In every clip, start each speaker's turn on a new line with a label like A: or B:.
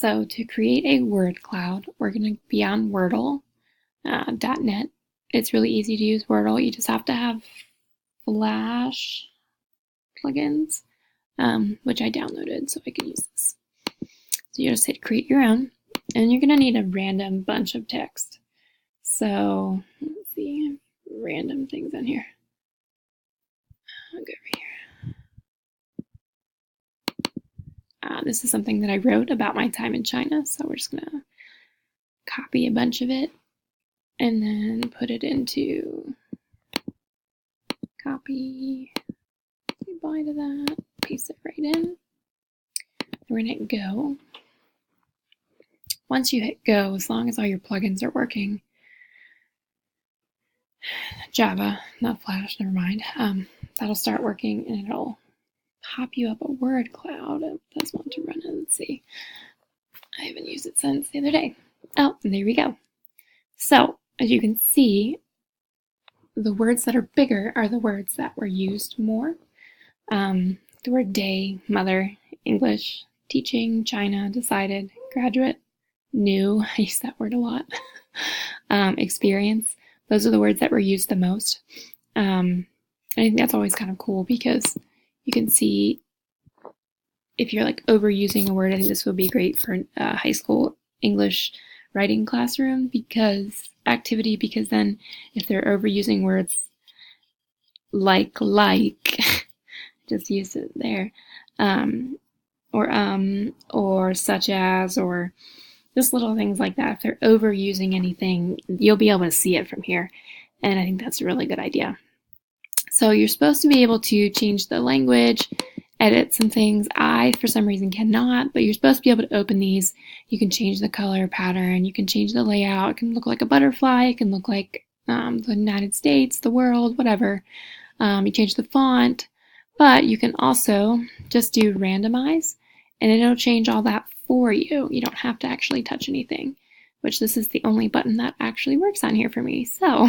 A: So to create a word cloud, we're going to be on Wordle .net. It's really easy to use Wordle. You just have to have Flash plugins, which I downloaded so I can use this. So you just hit create your own, and you're going to need a random bunch of text. So let's see, random things in here. I'll go over here. This is something that I wrote about my time in China, so we're just going to copy a bunch of it and then put it into copy, say bye to that, paste it right in. We're going to hit go. Once you hit go, as long as all your plugins are working, Java, not Flash, never mind, that'll start working and it'll pop you up a word cloud. It does want to run it. Let's see. I haven't used it since the other day. Oh, and there we go. So, as you can see, the words that are bigger are the words that were used more. The word day, mother, English, teaching, China, decided, graduate, new, I use that word a lot, experience. Those are the words that were used the most. I think that's always kind of cool because you can see if you're like overusing a word. I think this would be great for a high school English writing classroom because then if they're overusing words like just use it there, or such as, or just little things like that. If they're overusing anything, you'll be able to see it from here, and I think that's a really good idea. So you're supposed to be able to change the language, edit some things. I, for some reason, cannot, but you're supposed to be able to open these. You can change the color pattern. You can change the layout. It can look like a butterfly. It can look like the United States, the world, whatever. You change the font, but you can also just do randomize, and it'll change all that for you. You don't have to actually touch anything, which this is the only button that actually works on here for me. So,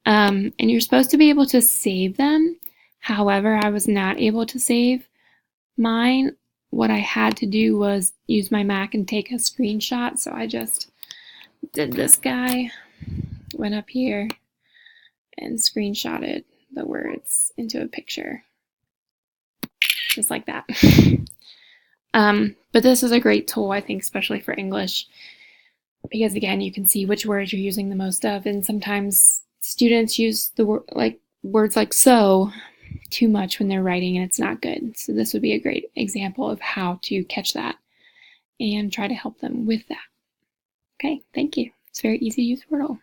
A: and you're supposed to be able to save them. However, I was not able to save mine. What I had to do was use my Mac and take a screenshot. So I just did this guy, went up here and screenshotted the words into a picture. Just like that. But this is a great tool, I think, especially for English, because again, you can see which words you're using the most of, and sometimes students use the words like so too much when they're writing, and it's not good. So this would be a great example of how to catch that and try to help them with that. Okay, thank you. It's very easy to use Wordle.